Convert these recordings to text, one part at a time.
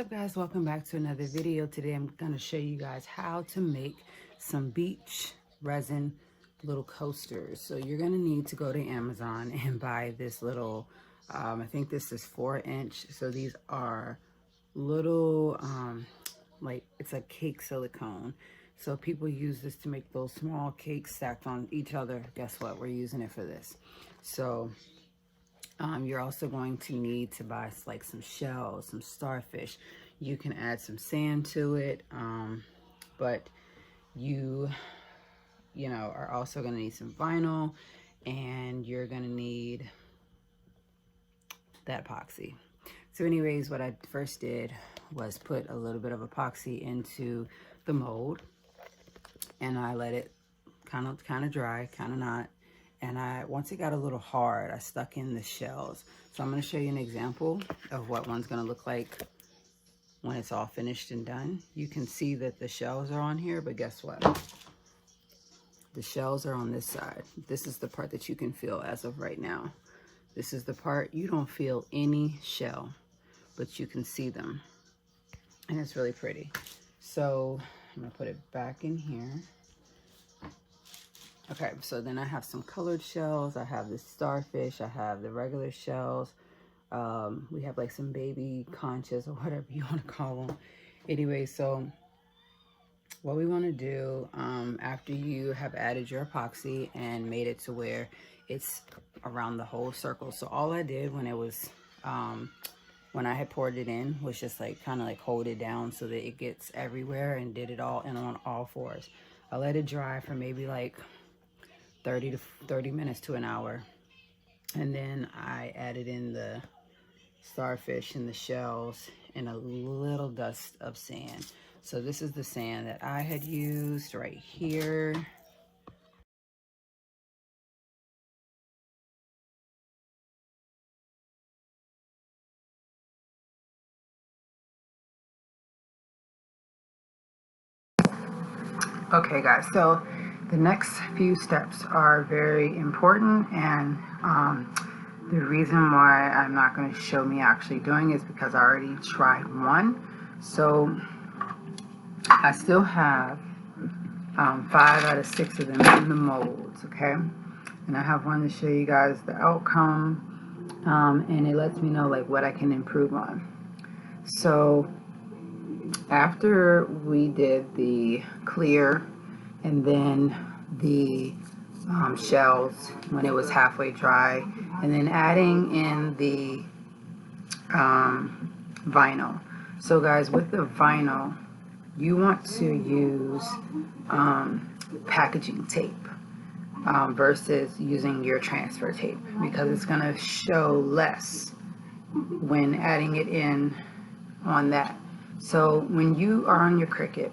What's up, guys? Welcome back to another video. Today I'm going to show you guys how to make some beach resin little coasters. So you're going to need to go to Amazon and buy this little I think this is 4-inch. So these are little like it's a cake silicone. So people use this to make those small cakes stacked on each other. Guess what? We're using it for this. So you're also going to need to buy like some shells, some starfish. You can add some sand to it, but you are also going to need some vinyl, and you're going to need that epoxy. So anyways, what I first did was put a little bit of epoxy into the mold, and I let it kind of dry, kind of not. And once it got a little hard, I stuck in the shells. So I'm going to show you an example of what one's going to look like when it's all finished and done. You can see that the shells are on here, but guess what? The shells are on this side. This is the part that you can feel as of right now. This is the part you don't feel any shell, but you can see them. And it's really pretty. So I'm going to put it back in here. Okay, so then I have some colored shells. I have the starfish. I have the regular shells. We have like some baby conchas or whatever you want to call them. Anyway, so what we want to do after you have added your epoxy and made it to where it's around the whole circle. So all I did when it was, when I had poured it in, was just like kind of like hold it down so that it gets everywhere, and did it all and on all fours. I let it dry for maybe like 30 minutes to an hour, and then I added in the starfish and the shells and a little dust of sand. So this is the sand that I had used right here. Okay guys, so the next few steps are very important, and the reason why I'm not going to show me actually doing is because I already tried one. So I still have 5 out of 6 of them in the molds, okay? And I have one to show you guys the outcome, and it lets me know like what I can improve on. So after we did the clear and then the shells when it was halfway dry, and then adding in the vinyl. So guys, with the vinyl, you want to use packaging tape versus using your transfer tape, because it's going to show less when adding it in on that. So when you are on your Cricut,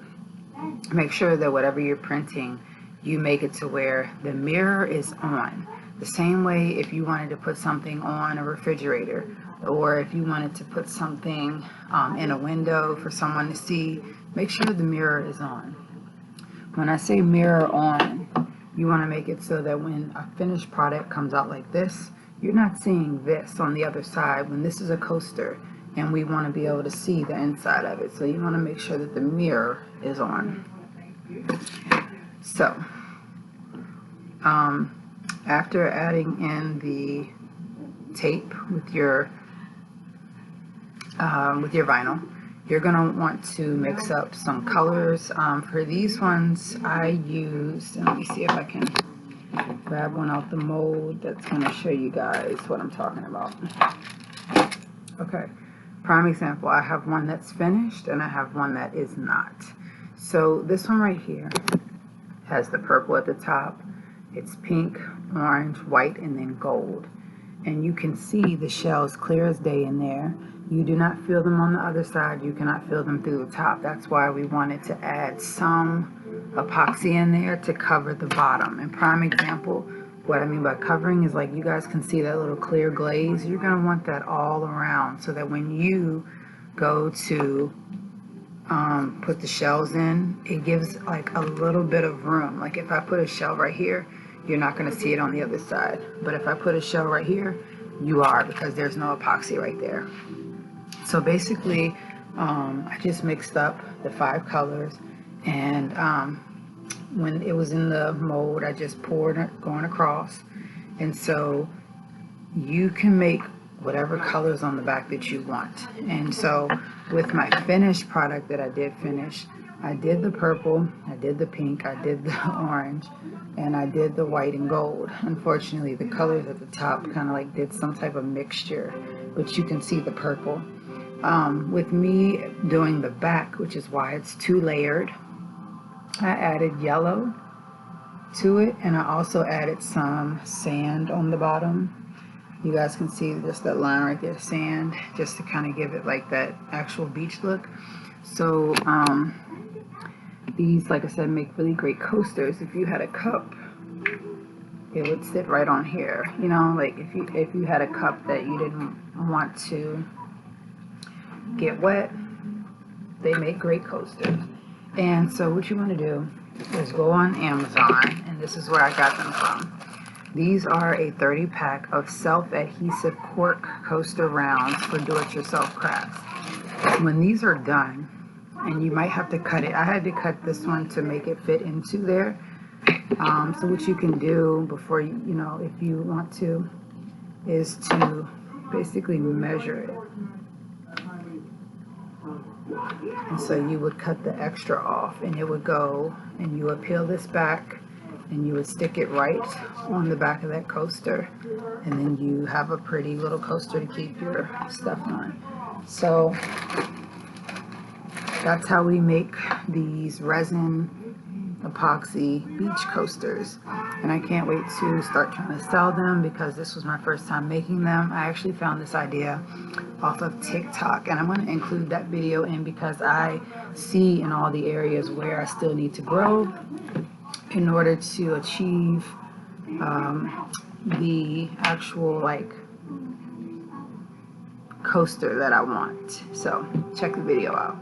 make sure that whatever you're printing, you make it to where the mirror is on. The same way if you wanted to put something on a refrigerator, or if you wanted to put something in a window for someone to see, make sure the mirror is on. When I say mirror on, you want to make it so that when a finished product comes out like this, you're not seeing this on the other side when this is a coaster and we want to be able to see the inside of it. So you want to make sure that the mirror is on. So after adding in the tape with your vinyl, you're gonna want to mix up some colors. For these ones I used, and let me see if I can grab one out the mold that's gonna show you guys what I'm talking about. Okay, prime example, I have one that's finished and I have one that is not. So this one right here has the purple at the top. It's pink, orange, white, and then gold. And you can see the shells clear as day in there. You do not feel them on the other side. You cannot feel them through the top. That's why we wanted to add some epoxy in there to cover the bottom. And prime example, what I mean by covering is like you guys can see that little clear glaze. You're going to want that all around so that when you go to put the shells in, it gives like a little bit of room. Like if I put a shell right here, you're not going to see it on the other side. But if I put a shell right here, you are, because there's no epoxy right there. So basically I just mixed up the 5 colors, and when it was in the mold, I just poured it going across. And so you can make whatever colors on the back that you want. And so with my finished product that I did finish, I did the purple, I did the pink, I did the orange, and I did the white and gold. Unfortunately, the colors at the top kind of like did some type of mixture, but you can see the purple. With me doing the back, which is why it's 2 layered, I added yellow to it, and I also added some sand on the bottom. You guys can see just that line right there, sand, just to kind of give it like that actual beach look. So these, like I said, make really great coasters. If you had a cup, it would sit right on here. You know, like if you had a cup that you didn't want to get wet, they make great coasters. And so what you want to do is go on Amazon, and this is where I got them from. These are a 30 pack of self-adhesive cork coaster rounds for do-it-yourself crafts. When these are done, and you might have to cut it, I had to cut this one to make it fit into there. So what you can do before you know, if you want to, is to basically measure it. And so you would cut the extra off, and it would go, and you would peel this back, and you would stick it right on the back of that coaster, and then you have a pretty little coaster to keep your stuff on. So that's how we make these resin epoxy beach coasters, and I can't wait to start trying to sell them because this was my first time making them. I actually found this idea off of TikTok, and I'm going to include that video in because I see in all the areas where I still need to grow in order to achieve the actual like coaster that I want. So check the video out.